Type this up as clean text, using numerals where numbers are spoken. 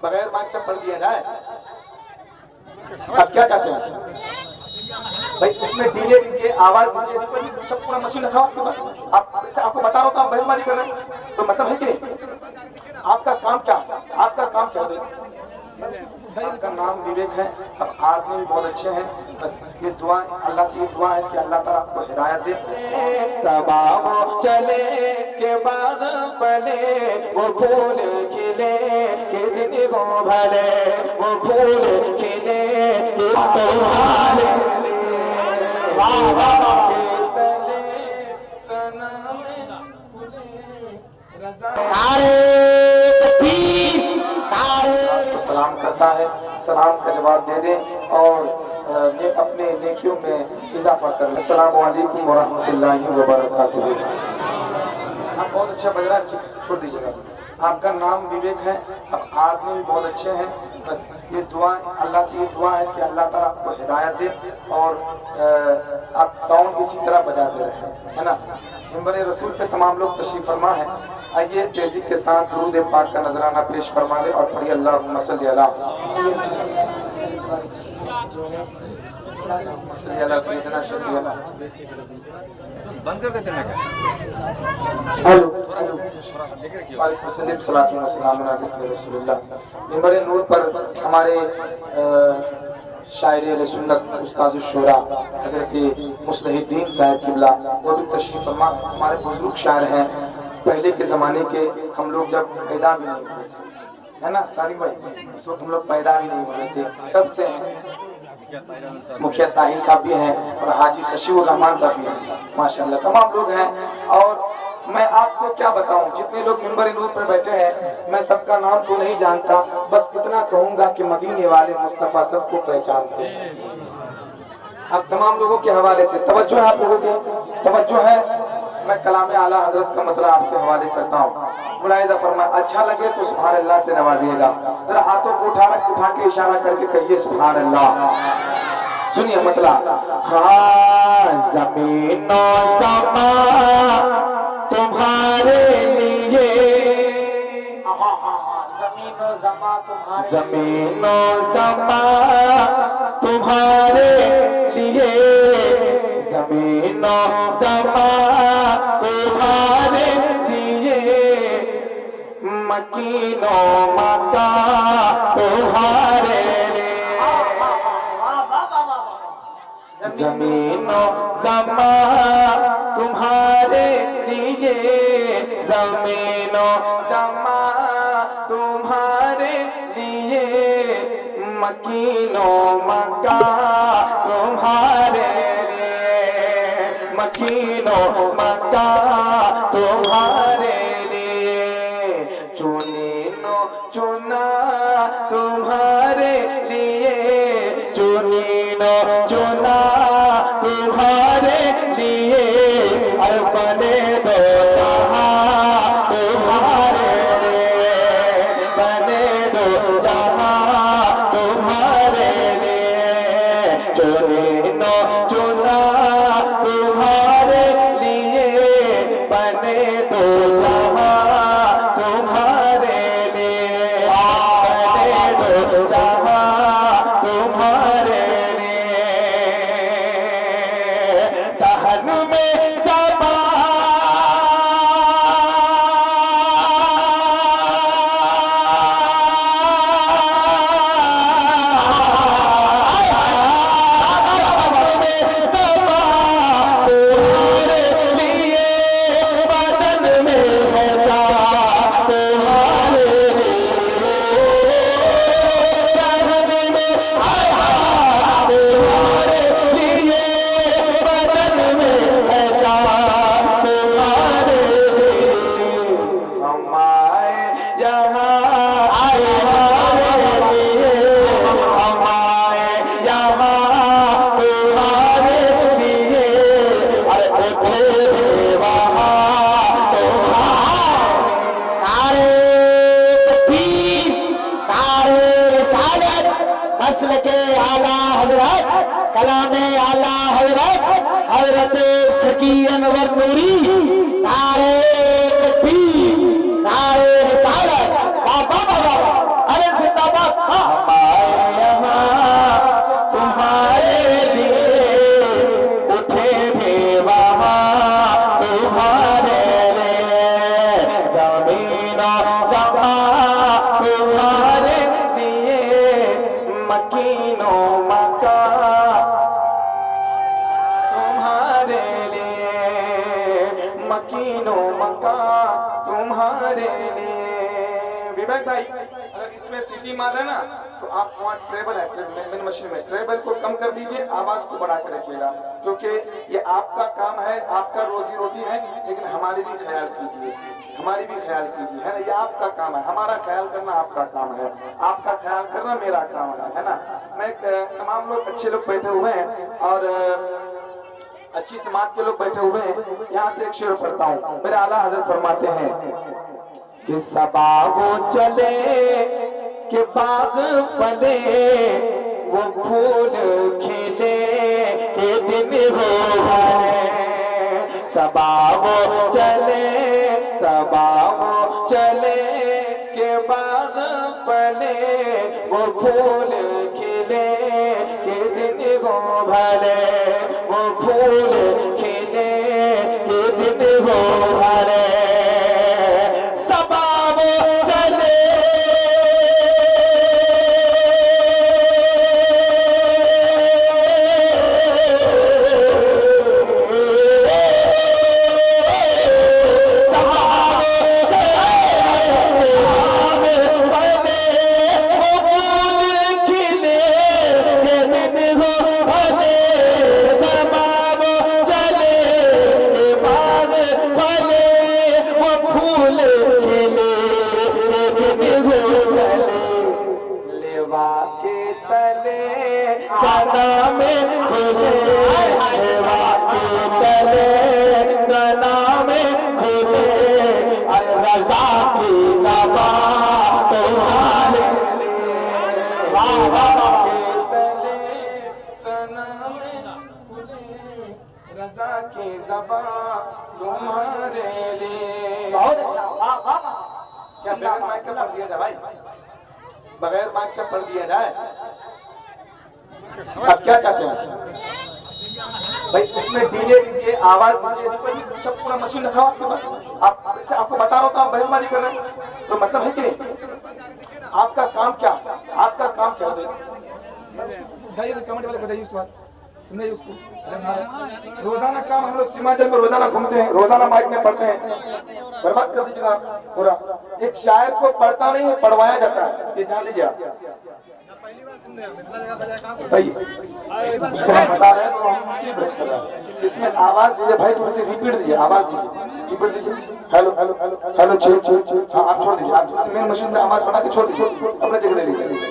बगैर माइक के पढ़ दिया जाए। आप क्या चाहते हैं भाई? उसमें डीजे दीजिए, आवाज दीजिए, सब पूरा मशीन रखा आपके पास। आप आपको बता रहा हूँ तो आप बहसबाजी कर रहे हैं, तो मतलब है कि नहीं? आपका काम क्या? आपका काम क्या है? आपका नाम विवेक है, अब आदमी भी बहुत अच्छे हैं। बस ये दुआ, अल्लाह से ये दुआ है कि अल्लाह ताला आपको हिदायत दे। सबाब चले के बाद पले वो फूल खिले के दिन को भले, वो फूल खिले के तुम्हारे सलाम करता है, सलाम का जवाब दे दें और ये अपने नेकियों में इजाफा करें। अस्सलामु अलैकुम व रहमतुल्लाहि व बरकातुहू। आप बहुत अच्छा बज रहा है, छोड़ दीजिएगा। आपका नाम विवेक है, अब आदमी भी बहुत अच्छे हैं। बस ये दुआ, अल्लाह से ये दुआ है कि अल्लाह ताला आपको हिदायत दे और आप साउंड इसी तरह बजाते रहे, है ना। मिंबर रसूल पे तमाम लोग तशरीफ फरमा है। आइए तेजी के साथ दुरूद पाक का नजराना पेश फरमा दे और पढ़िए अल्लाहुम्मा सल्ली अला बंद कर देते हैं। मिंबर नूर पर हमारे शायर सुन्नत उस्ताद शुरा हज़रत मुस्लिहीद्दीन साहब किबला वो भी तशरीफ फरमा। हमारे बुजुर्ग शायर हैं, पहले के ज़माने के। हम लोग जब पैदा भी नहीं हुए थे, है ना सारिक भाई, इस वक्त हम लोग पैदा भी नहीं हुए थे, तब से मुखिया ताहिर साहब भी हैं और हाजी खशीउर रहमान साहब भी हैं, माशाल्लाह तमाम लोग हैं। और मैं आपको क्या बताऊं, जितने लोग मिंबर नूर पर बैठे हैं, मैं सबका नाम तो नहीं जानता, बस इतना कहूंगा कि मदीने वाले मुस्तफा सबको पहचानते हैं। अब तमाम लोगों के हवाले से तवज्जो है, आप लोगों की तवज्जो है। मैं कलामे आला हजरत का मतलब आपके हवाले करता हूँ। मुलाहिजा फरमाए, अच्छा लगे तो सुभान अल्लाह से नवाजिएगा। जरा हाथों को उठा के इशारा करके कहिए सुभान अल्लाह। सुनिए मतलब, हाँ ज़मीनो समा तुम्हारे लिए, ज़मीनो समा तुम्हारे लिए, ज़मीनो समा तुम्हारे लिए, मकीनो मका तुम्हारे लिए, ज़मीनो समा तुम्हारे लिए, ज़मीनो समा तुम्हारे लिए, मकीनो मका तुम्हारे लिए, मकीनो मका तुम्हारे लिए, चुनीनो चुना तुम्हारे लिए, चुनीनो चुना तुम्हारे लिए, और बने दो जहां तुम्हारे लिए, बने दो जहां तुम्हारे लिए, चुनीनो चुना तुम्हारे लिए, बने दो जहां तुम्हारे लिए, बने दो जहां तुम्हारे लिए, दहन में सबा कलामे आला हजरत हजरत शकी अनवर नूरी नारे तकबीर नारे रिसालत बाबा बाबा अरे मकीनो मका तुम्हारे लिए, मकीनो मका तुम्हारे लिए। विवेक भाई अगर इसमें सीटी मार रहे ना तो आप वहाँ ट्रेबल है, मेन मशीन में ट्रेबल को कम कर दीजिए, आवाज को बढ़ा कर रखिएगा, क्योंकि ये आपका काम है, आपका रोजी रोटी है, लेकिन हमारी भी ख्याल कीजिए, हमारी भी ख्याल कीजिए, है ना। ये आपका काम है, हमारा ख्याल करना आपका काम है, आपका ख्याल करना मेरा काम है ना। मैं तमाम लोग अच्छे लोग बैठे हुए हैं और अच्छी समाज के लोग बैठे हुए हैं। यहाँ से एक शेर पढ़ता हूँ। मेरे आला हजरत फरमाते हैं कि सबा वो चले कि बाग फले, वो फूल खिले के दिन हो गए। सबा वो चले, सबा वो चले के बाग फले, वो फूल खिले के दिन हो भले, वो फूल खिले के दिन हो भले। सना में खुले, सना में खुले, अरे रज़ा की ज़बा तुम्हारे लिए। सना में खुले, रज़ा की ज़बा तुम्हारे लिए। बहुत अच्छा। क्या बगैर माइक का पढ़ दिया जाए भाई? बगैर माइक का पढ़ दिया जाए? आप क्या चाहते हैं भाई? उसमें डीजे दीजिए, आवाज दीजिए, सब पूरा मशीन रखा आपके पास। आप इससे आपको बता रहा हूँ तो आप बहसबाजी कर रहे हैं, तो मतलब है कि नहीं? आपका काम क्या, आपका काम क्या है? जाइए कमेंट वाले बताइए उसके पास, सुनिए उसको। रोजाना काम हम लोग सीमांचल में रोजाना घूमते हैं, रोजाना माइक में पढ़ते हैं, बर्बाद कर दीजिएगा पूरा। एक शायर को पढ़ता नहीं है, पढ़वाया जाता है, ये जान लीजिए आप। उसको हम बता रहे हैं तो हम उसी बहस कर रहे हैं। इसमें आवाज दीजिए भाई, थोड़ी सी रिपीट दीजिए, आवाज दीजिए, रिपीट दीजिए। हेलो हेलो हेलो हेलो, हाँ आप छोड़ दीजिए, आप मेन मशीन से आवाज बना के छोड़ दीजिए, अपने जगह ले लीजिए।